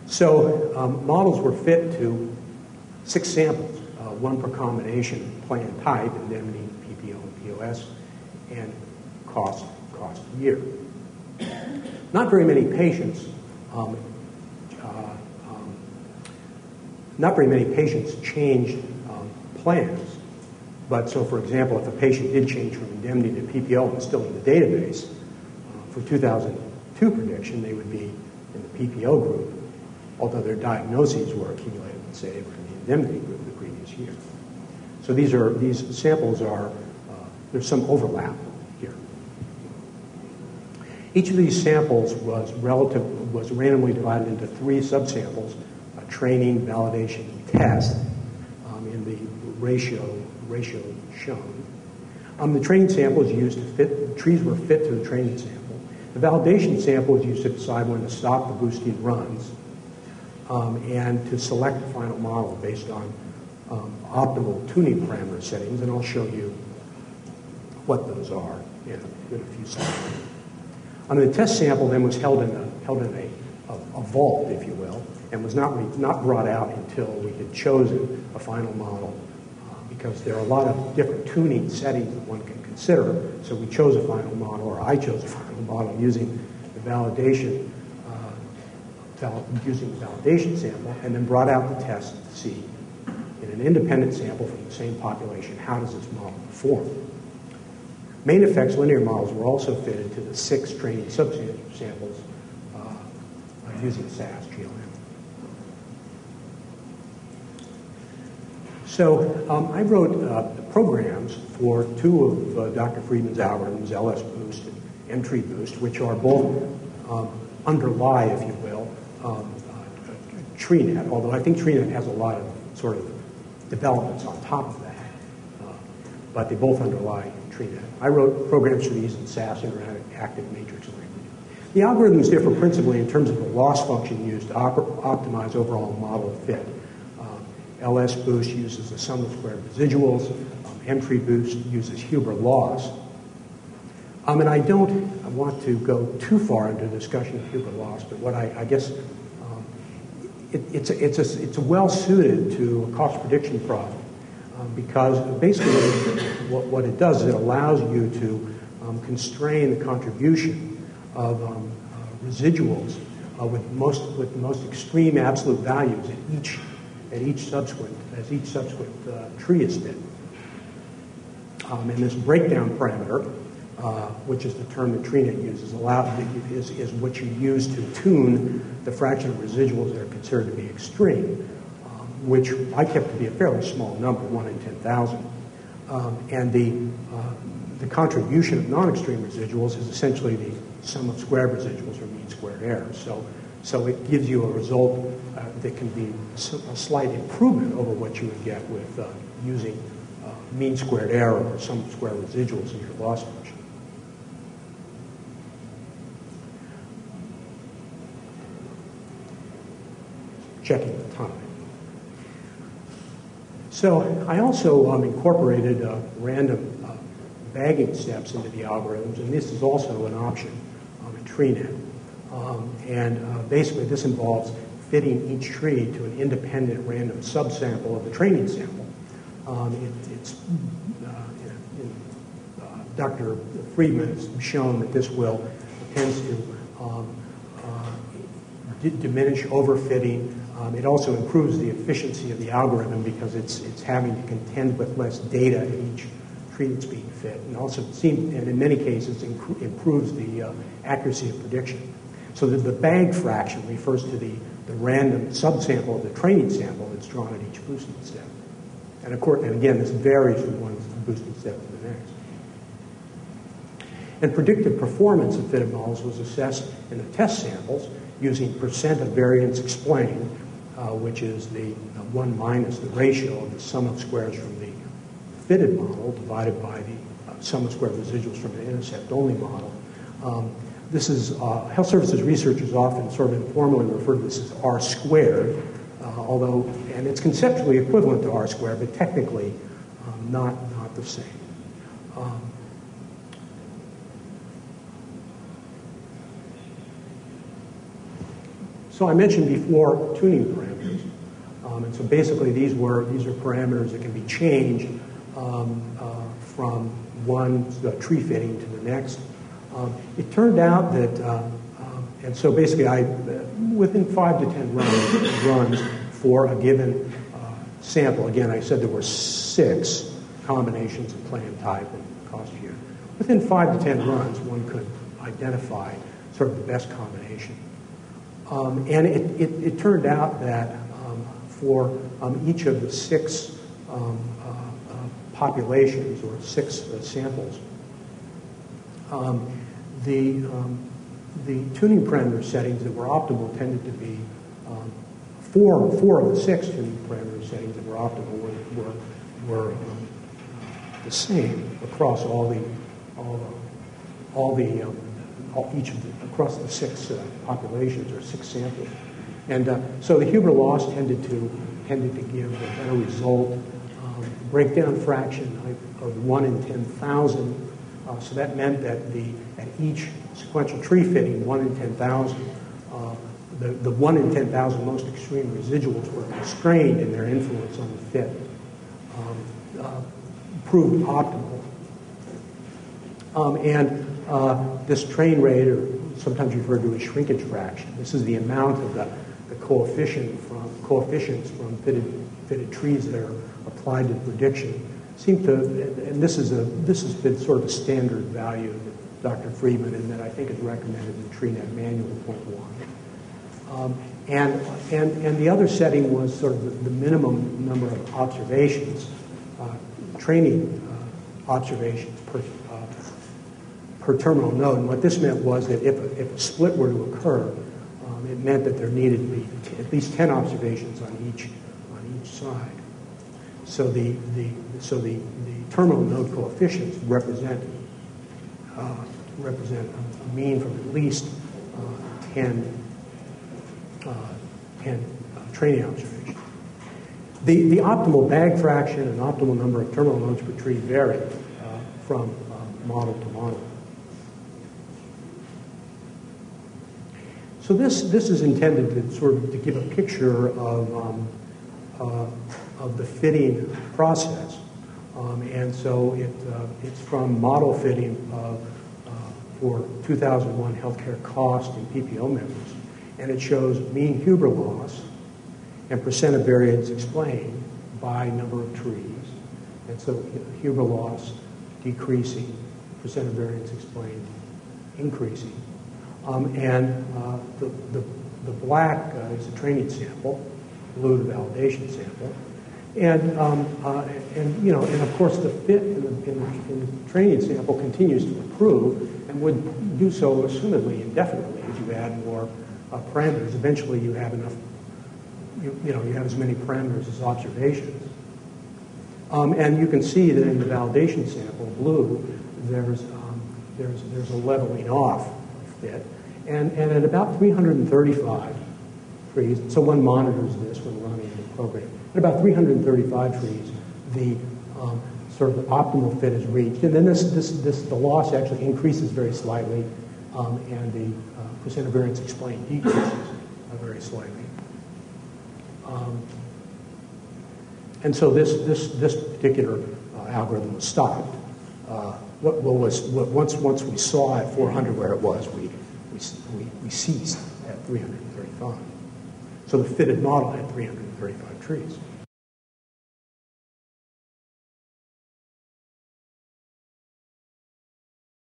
So models were fit to 6 samples, one per combination, plan type, indemnity, PPO, and POS, and cost a year. Not very many patients changed plans. But so, for example, if a patient did change from indemnity to PPO and was still in the database, for 2002 prediction, they would be in the PPO group, although their diagnoses were accumulated, say, in the indemnity group the previous year. So these samples are, there's some overlap here. Each of these samples was randomly divided into 3 subsamples, training, validation, and test, in the ratio shown. The training sample is used to fit, trees were fit to the training sample. The validation sample is used to decide when to stop the boosting runs and to select the final model based on optimal tuning parameter settings, and I'll show you what those are in a few slides. The test sample then was held in a vault, if you will, and was not brought out until we had chosen a final model, because there are a lot of different tuning settings that one can consider. So we chose a final model, or I chose a final model using the validation sample, and then brought out the test to see in an independent sample from the same population, how does this model perform? Main effects linear models were also fitted to the 6 training subsamples using SAS GLM. So I wrote programs for 2 of Dr. Friedman's algorithms, LS Boost and MTree Boost, which are both underlie, if you will, TreeNet, although I think TreeNet has a lot of sort of developments on top of that, but they both underlie TreeNet. I wrote programs for these in SAS, interactive matrix language. The algorithms differ principally in terms of the loss function used to optimize overall model fit. LS Boost uses the sum of squared residuals. MTree Boost uses Huber loss. And I don't want to go too far into a discussion of Huber loss, but what I guess it's well suited to a cost prediction problem, because basically what it does is it allows you to constrain the contribution of residuals with most extreme absolute values as each subsequent tree is fit. And this breakdown parameter, which is the term that TreeNet uses, is what you use to tune the fraction of residuals that are considered to be extreme, which I kept to be a fairly small number, 1 in 10,000. And the contribution of non-extreme residuals is essentially the sum of squared residuals or mean squared error. So it gives you a result that can be a slight improvement over what you would get with using mean squared error or sum of squared residuals in your loss function. Checking the time. So I also incorporated random bagging steps into the algorithms, and this is also an option in TreeNet. Basically, this involves fitting each tree to an independent random subsample of the training sample. Dr. Friedman has shown that this tends to diminish overfitting. It also improves the efficiency of the algorithm because it's having to contend with less data in each tree that's being fit, and also and in many cases improves the accuracy of prediction. So that the bag fraction refers to the random subsample of the training sample that's drawn at each boosting step. And of course, and again, this varies from one boosting step to the next. And predictive performance of fitted models was assessed in the test samples using percent of variance explained, which is the 1 minus the ratio of the sum of squares from the fitted model divided by the sum of squared residuals from the intercept-only model. This is, health services researchers often sort of informally refer to this as R squared, and it's conceptually equivalent to R squared, but technically not the same. So I mentioned before tuning parameters. And so basically these are parameters that can be changed from one tree fitting to the next. It turned out that, and so basically within 5 to 10 runs for a given sample, again I said there were 6 combinations of plan type and cost year. Within 5 to 10 runs one could identify sort of the best combination. And it turned out that for each of the 6 populations or 6 samples, the tuning parameter settings that were optimal tended to be 4 of the 6 tuning parameter settings that were optimal were the same across across the 6 populations or 6 samples. And so the Huber loss tended to give a better result. Breakdown fraction of 1 in 10,000. So that meant that at each sequential tree fitting, 1 in 10,000, the 1 in 10,000 most extreme residuals were constrained in their influence on the fit, proved optimal. And this train rate, or sometimes referred to as shrinkage fraction, this is the amount of the coefficients from fitted trees that are applied to the prediction, seem to, and this has been sort of a standard value that Dr. Friedman and that I think is recommended in TreeNet Manual 0.1. And the other setting was sort of the minimum number of observations, training observations per terminal node. And what this meant was that if a split were to occur, it meant that there needed to be at least 10 observations on each side. So the terminal node coefficients represent a mean from at least 10 training observations. The optimal bag fraction and optimal number of terminal nodes per tree vary from model to model. So this is intended to sort of to give a picture of the fitting process, and so it's from model fitting for 2001 healthcare cost and PPO members, and it shows mean Huber loss and percent of variance explained by number of trees, and so Huber loss decreasing, percent of variance explained increasing. And the black is the training sample, blue the validation sample, and of course the fit in the training sample continues to improve and would do so assumedly indefinitely as you add more parameters. Eventually, you have enough. You have as many parameters as observations, and you can see that in the validation sample, blue, there's a leveling off fit. And at about 335 trees, so one monitors this when running the program. At about 335 trees, the sort of the optimal fit is reached, and then the loss actually increases very slightly, and the percent of variance explained decreases very slightly. And so this particular algorithm was stopped. Once we saw at 400 where it was, we ceased at 335. So the fitted model had 335 trees.